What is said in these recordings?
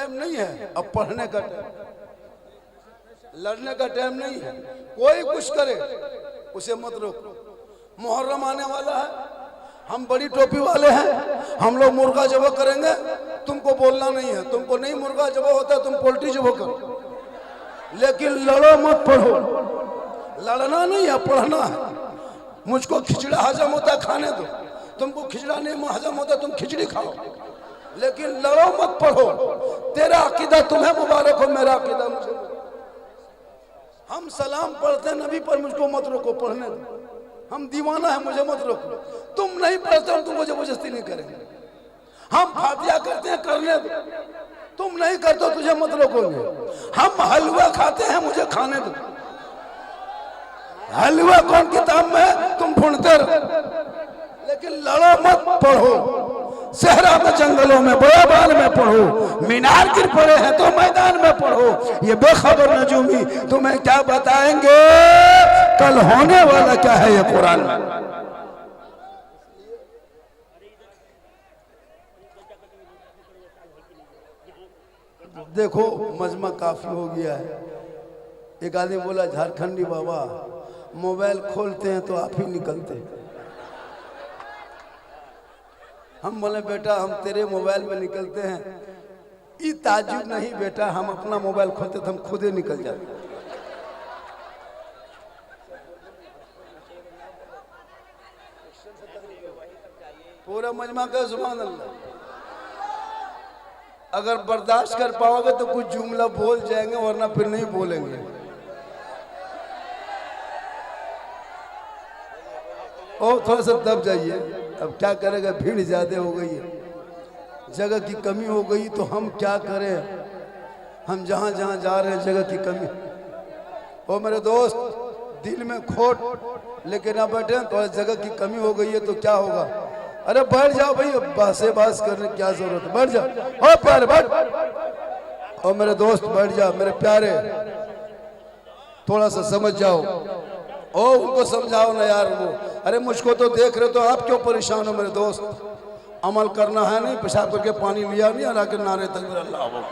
Time नहीं है, अब पढ़ने का टाइम, लड़ने का टाइम नहीं है। कोई कुछ करे उसे मत रोको। मुहर्रम आने वाला है, हम बड़ी टोपी वाले हैं, हम लोग मुर्गा जबो करेंगे, तुमको बोलना नहीं है। तुमको नहीं मुर्गा जबो होता, तुम पोल्ट्री जबो करो, लेकिन लड़ो मत, पढ़ो। लड़ना नहीं है, पढ़ना है। मुझको खिचड़ा हजम होता, खाने दो। तुमको खिचड़ा नहीं हजम होता, तुम खिचड़ी खाओ, लेकिन लड़ो मत, पढ़ो। तेरा अकीदा तुम्हें मुबारक हो, मेरा अकीदा मुझे। हम सलाम पढ़ते हैं नबी पर, मुझको मत रोको, पढ़ने दो। हम दीवाना है, मुझे मत रोको। तुम नहीं पढ़ते हो, तुमको जबरदस्ती नहीं करेंगे। हम फातिहा करते हैं, करने दो। तुम नहीं करते हो, तुझे मत रोकोगे। हम हलवा खाते हैं, मुझे खाने दो। हलवा कौन किताब में है, तुम ढूंढते रहो, लेकिन लड़ो मत, पढ़ो। सहरा में, जंगलों में, बयाबान में पढ़ो। मीनार गिर पड़े हैं तो मैदान में पढ़ो। ये बेखबर नजूमी तुम्हें क्या बताएंगे, कल होने वाला क्या है ये कुरान में। देखो मजमा काफी हो गया है। एक आदमी बोला, झारखंडी बाबा मोबाइल खोलते हैं तो आप ही निकलते हैं। हम बोले, बेटा हम तेरे मोबाइल में निकलते हैं, ये ताजुब नहीं बेटा, हम अपना मोबाइल खोलते तो हम खुद ही निकल जाते। पूरा मजमा का सुभान अल्लाह। अगर बर्दाश्त कर पाओगे तो कुछ जुमला बोल जाएंगे, वरना फिर नहीं बोलेंगे। और थोड़ा सा दब जाइए, अब क्या करेगा, भीड़ ज्यादा हो गई है, जगह की कमी हो गई, तो हम क्या करें। हम जहां जहां जा रहे हैं जगह की कमी। ओ मेरे दोस्त, दिल में खोट लेके ना बैठे, थोड़ा जगह की कमी हो गई है तो क्या होगा। अरे बैठ जाओ भाई, बासे बास करने की क्या जरूरत है, बैठ जाओ। ओ प्यारे बैठ, ओ मेरे दोस्त बैठ जाओ, मेरे प्यारे थोड़ा सा समझ जाओ। ओ उनको समझाओ ना यार। वो अरे मुझको तो देख रहे, तो आप क्यों परेशान हो मेरे दोस्त। अमल करना है नहीं, पेशाब करके पानी लिया नहीं और आके नारे तक अल्लाह अकबर,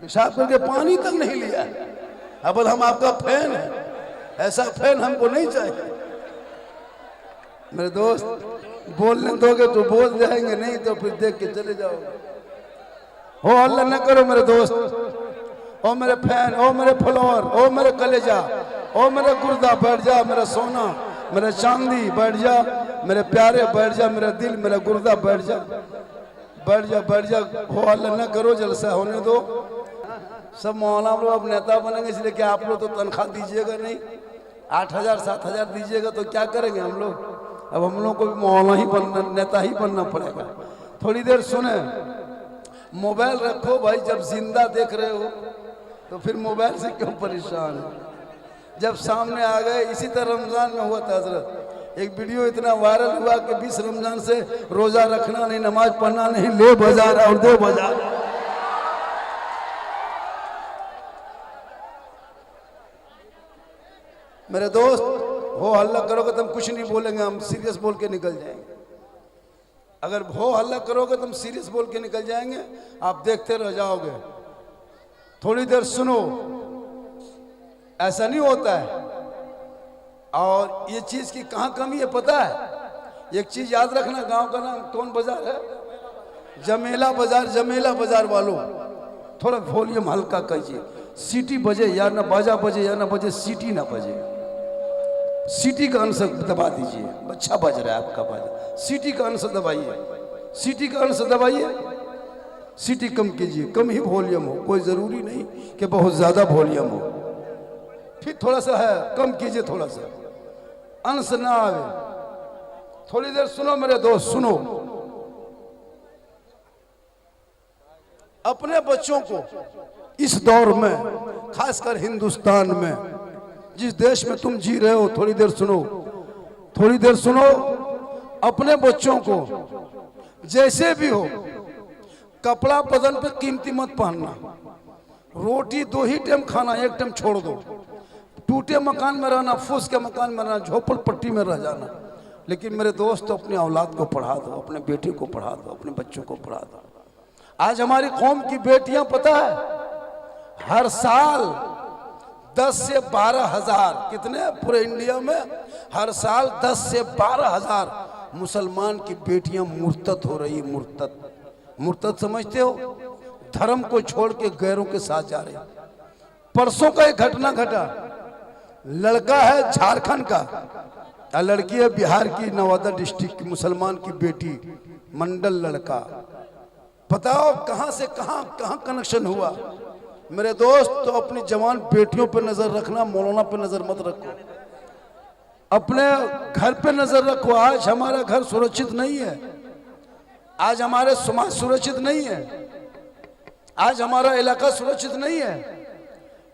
पेशाब करके पानी तक नहीं लिया। अब हम आपका फैन है, ऐसा फैन हमको नहीं चाहिए। मेरे दोस्त बोलने दोगे तो बोल जाएंगे, नहीं तो फिर देख के चले जाओगे। हो अल्लाह न करो मेरे दोस्त। ओ मेरे फैन, ओ मेरे फॉलोअर, ओ मेरे कलेजा, ओ मेरे गुर्दा बैठ जा, मेरा सोना, मेरा चांदी बैठ जा, मेरे प्यारे बैठ जा, मेरा दिल, मेरा गुर्दा बैठ जा, बैठ जा, बैठ जा। हो अल्लाह न करो, जलसा होने दो। सब मौलाना लोग अब नेता बनेंगे, इसलिए कि आप लोग तो तनख्वाह दीजिएगा नहीं, 8,000 7,000 दीजिएगा तो क्या करेंगे हम लोग। अब हम लोग को भी मौलाना ही बनना, नेता ही बनना पड़ेगा। थोड़ी देर सुने, मोबाइल रखो भाई, जब जिंदा देख रहे हो तो फिर मोबाइल से क्यों परेशान है। जब सामने आ गए, इसी तरह रमजान में हुआ था हजरत, एक वीडियो इतना वायरल हुआ कि 20 रमजान से रोजा रखना नहीं, नमाज पढ़ना नहीं, ले बाजार और दे बाजार। मेरे दोस्त हो हल्ला करोगे तो हम कुछ नहीं बोलेंगे, हम सीरियस बोल के निकल जाएंगे। अगर हो हल्ला करोगे तो हम सीरियस बोल के निकल जाएंगे, आप देखते रह जाओगे। थोड़ी देर सुनो, ऐसा नहीं होता है। और ये चीज की कहाँ कमी है पता है। एक चीज याद रखना, गांव का नाम कौन बाजार है, जमेला बाजार। जमेला बाजार वालों थोड़ा वॉल्यूम हल्का कीजिए, सीटी बजे या ना बाजा बजे या ना बजे, सीटी ना बजे। सीटी का अंश दबा दीजिए, अच्छा बज रहा है आपका बाजा, सीटी का अंश दबाइए, सीटी का अंश दबाइए, सीटी कम कीजिए, कम ही वॉल्यूम हो, कोई जरूरी नहीं कि बहुत ज्यादा वॉल्यूम हो। फिर थोड़ा सा है कम कीजिए, थोड़ा सा अंश ना आवे। थोड़ी देर सुनो मेरे दोस्त, सुनो। अपने बच्चों को इस दौर में, खासकर हिंदुस्तान में, जिस देश में तुम जी रहे हो, थोड़ी देर सुनो, थोड़ी देर सुनो। अपने बच्चों को जैसे भी हो, कपड़ा बदन पे कीमती मत पहनना, रोटी 2 ही टाइम खाना, 1 टाइम छोड़ दो। टूटे मकान में रहना, फूस के मकान में रहना, झोपड़ पट्टी में रह जाना। लेकिन मेरे दोस्त, अपने औलाद को पढ़ा दो, अपने बेटे को पढ़ा दो, अपने बच्चों को पढ़ा दो। आज हमारी कौम की बेटियां पता है हर साल 10 से 12 हजार, कितने पूरे इंडिया में हर साल 10 से 12 हजार मुसलमान की बेटियां मुर्तद हो रही। मुर्तद समझते हो? धर्म को छोड़ के गैरों के साथ जा रहे। परसों का एक घटना घटा, लड़का है झारखंड का और लड़की है बिहार की, नवादा डिस्ट्रिक्ट की मुसलमान की बेटी, मंडल लड़का। बताओ कहां से कहां कनेक्शन हुआ। मेरे दोस्त, तो अपनी जवान बेटियों पे नजर रखना, मौलाना पे नजर मत रखो, अपने घर पे नजर रखो। आज हमारा घर सुरक्षित नहीं है, आज हमारे समाज सुरक्षित नहीं है, आज हमारा इलाका सुरक्षित नहीं है।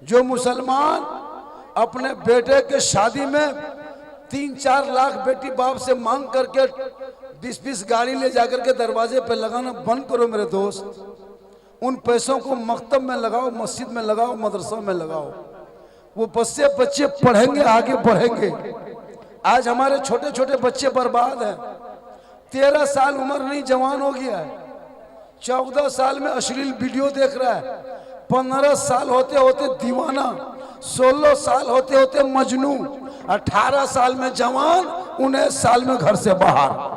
जो मुसलमान अपने बेटे के शादी में 3-4 लाख बेटी बाप से मांग करके 20-20 गाड़ी ले जाकर के दरवाजे पे लगाना बंद करो मेरे दोस्त। उन पैसों को मकतब में लगाओ, मस्जिद में लगाओ, मदरसा में लगाओ। वो बच्चे पढ़ेंगे, आगे बढ़ेंगे। आज हमारे छोटे छोटे बच्चे बर्बाद हैं। 13 साल उम्र नहीं, जवान हो गया है। 14 साल में अश्लील वीडियो देख रहा है। 15 साल होते होते दीवाना, 16 साल होते होते मजनू, 18 साल में जवान, 19 साल में घर से बाहर।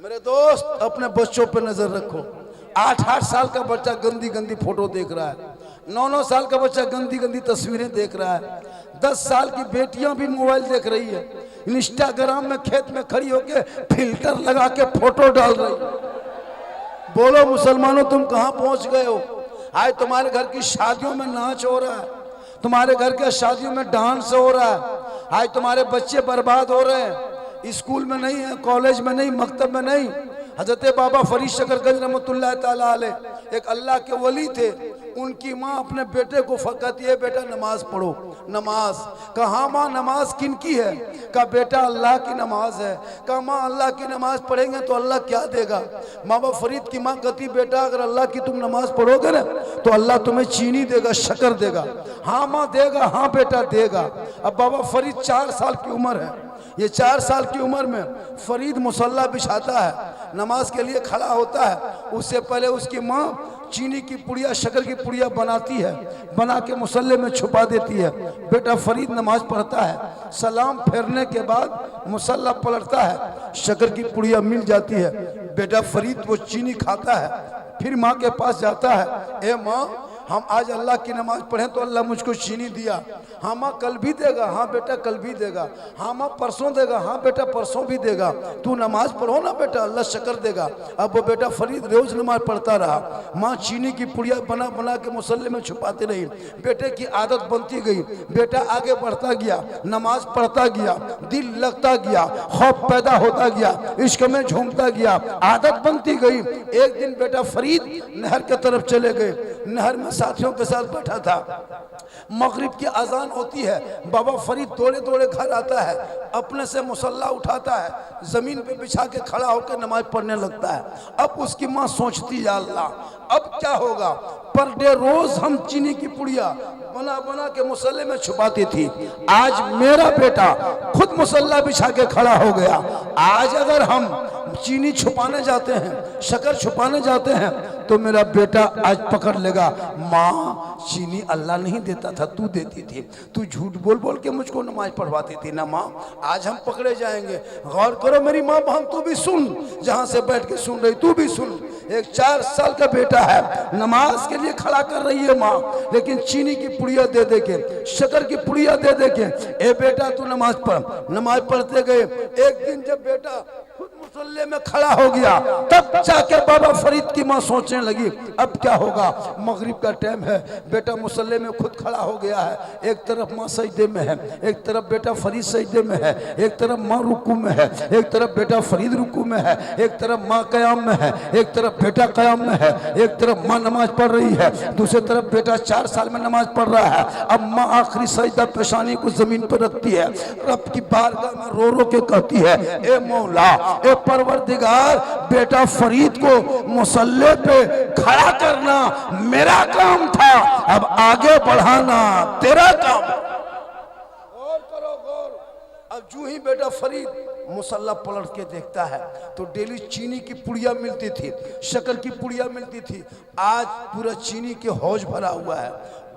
मेरे दोस्त, अपने बच्चों पे नजर रखो। 8-8 साल का बच्चा गंदी गंदी फोटो देख रहा है, 9-9 साल का बच्चा गंदी गंदी तस्वीरें देख रहा है, 10 साल की बेटियां भी मोबाइल देख रही है, इंस्टाग्राम में खेत में खड़ी होके फिल्टर लगा के फोटो डाल रही। बोलो मुसलमानों, तुम कहां पहुंच गए हो? आज तुम्हारे घर की शादियों में नाच हो रहा है, तुम्हारे घर के शादियों में डांस हो रहा है। आज तुम्हारे बच्चे बर्बाद हो रहे हैं, स्कूल में नहीं है, कॉलेज में नहीं, मकतब में नहीं। हजरत बाबा फरीद शकरगंज रहमतुल्लाह ताला अलैह एक अल्लाह के वली थे। उनकी माँ अपने बेटे को कहती है, बेटा नमाज पढ़ो। नमाज कहा माँ, नमाज किन की है? कहा बेटा अल्लाह की नमाज है। कहा माँ अल्लाह की नमाज पढ़ेंगे तो अल्लाह क्या देगा? बाबा फरीद की माँ कहती, बेटा अगर अल्लाह की तुम नमाज पढ़ोगे ना तो अल्लाह तुम्हें चीनी देगा, शक्कर देगा। हाँ माँ देगा, हाँ बेटा देगा। अब बाबा फरीद 4 साल की उम्र है। ये 4 साल की उम्र में फरीद मुसल्ला बिछाता है, नमाज के लिए खड़ा होता है। उससे पहले उसकी माँ चीनी की पुड़िया, शक्कर की पुड़िया बनाती है, बना के मुसल्ले में छुपा देती है। बेटा फरीद नमाज पढ़ता है, सलाम फेरने के बाद मुसल्ला पलटता है, शक्कर की पुड़िया मिल जाती है। बेटा फरीद वो चीनी खाता है, फिर माँ के पास जाता है, ए माँ हम आज अल्लाह की नमाज पढ़ें तो अल्लाह मुझको चीनी दिया। हाँ माँ कल भी देगा, हाँ बेटा कल भी देगा। हाँ माँ परसों देगा, हाँ बेटा परसों भी देगा। तू नमाज पढ़ो ना बेटा, अल्लाह शक्कर देगा। अब वो बेटा फरीद रोज नमाज पढ़ता रहा। माँ चीनी की पुड़िया बना बना के मुसल्ले में छुपाते रही। बेटे की आदत बनती गई, बेटा आगे बढ़ता गया, नमाज पढ़ता गया, दिल लगता गया, खौफ पैदा होता गया, इश्क में झूमता गया, आदत बनती गई। एक दिन बेटा फरीद नहर की तरफ चले गए। नहर में साथियों के साथ बैठा था, मगरिब की अजान होती है। बाबा फरीद दौड़े दौड़े घर आता है, अपने से मुसल्ला उठाता है, जमीन पे बिछा के खड़ा होकर नमाज पढ़ने लगता है। अब उसकी माँ सोचती, या अल्लाह अब क्या होगा? पर डे रोज हम चीनी की पुड़िया बना बना के मुसल्ले में छुपाती थी, आज मेरा बेटा खुद मुसल्ला बिछा के खड़ा हो गया। आज अगर हम चीनी छुपाने जाते हैं, शक्कर छुपाने जाते हैं तो मेरा बेटा आज पकड़ लेगा, माँ चीनी अल्लाह नहीं देता था, तू देती थी, तू झूठ बोल बोल के मुझको नमाज पढ़वाती थी ना माँ, आज हम पकड़े जाएंगे। गौर करो मेरी माँ बहन, तू भी सुन, जहाँ से बैठ के सुन रही तू भी सुन। एक 4 साल का बेटा है, नमाज के लिए खड़ा कर रही है माँ, लेकिन चीनी की पुड़िया दे दे के, शक्कर की पुड़िया दे दे के, ए बेटा तू नमाज पढ़। नमाज पढ़ते गए। एक दिन जब बेटा खुद मुसल्ले में खड़ा हो गया, तब जाके बाबा फरीद की माँ सोचने लगी अब क्या होगा? मगरिब का टाइम है, बेटा मुसल्ले में खुद खड़ा हो गया है, एक तरफ माँ सजदे में है, एक तरफ बेटा फरीद सजदे में है, एक तरफ माँ रुकू में है, एक तरफ बेटा फरीद रुकू में है, एक तरफ माँ कयाम में है, एक तरफ बेटा कयाम में है, एक तरफ माँ नमाज पढ़ रही है, दूसरी तरफ बेटा 4 साल में नमाज पढ़ रहा है। अब माँ आखिरी सजदा पेशानी को जमीन पर रखती है, रब की बारगाह में रो रो के कहती है, ए मौला, ए परवरदिगार, बेटा फरीद को मुसल्ले पे खड़ा करना मेरा काम था, अब आगे बढ़ाना तेरा काम। गौर करो गौर। अब जूं ही बेटा फरीद मुसल्ला पलट के देखता है तो डेली चीनी की पुड़िया मिलती थी, शक्कर की पुड़िया मिलती थी, आज पूरा चीनी के हौज भरा हुआ है।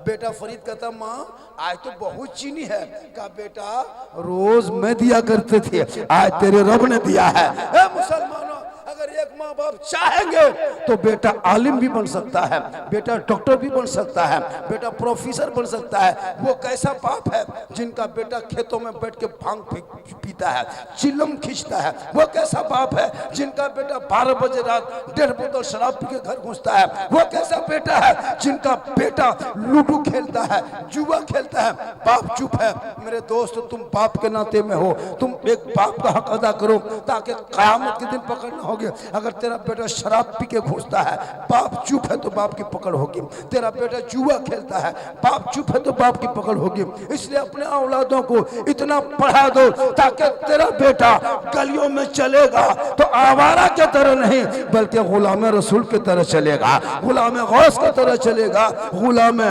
बेटा फरीद कहता माँ आज तो बहुत चीनी है। कहा बेटा रोज मैं दिया करते थे, आज तेरे रब ने दिया है। मुसलमानों अगर एक माँ बाप चाहेंगे तो बेटा आलिम भी बन सकता है, बेटा डॉक्टर भी बन सकता है, बेटा प्रोफेसर बन सकता है। वो कैसा बाप है जिनका बेटा खेतों में बैठ के भांग पीता है, चिलम खींचता है। वो कैसा बाप है जिनका बेटा 12 बजे रात 1.5 बोतल शराब पी के घर घुसता है। वो कैसा बेटा है जिनका बेटा लूडो खेलता है, जुआ खेलता है। बाप चुप है। मेरे दोस्त तुम बाप के नाते में हो, तुम एक बाप का हक अदा करो ताकि कयामत के दिन पकड़ ना होगी। अगर तेरा बेटा शराब पी के घुसता है, बाप चुप है तो बाप की पकड़ होगी। तेरा बेटा जुआ खेलता है, बाप चुप है तो बाप की पकड़ होगी। इसलिए अपने औलादों को इतना पढ़ा दो ताकि तेरा बेटा गलियों में चलेगा तो आवारा के तरह नहीं बल्कि गुलाम रसूल की तरह चलेगा, गुलाम गौस की तरह चलेगा, गुलाम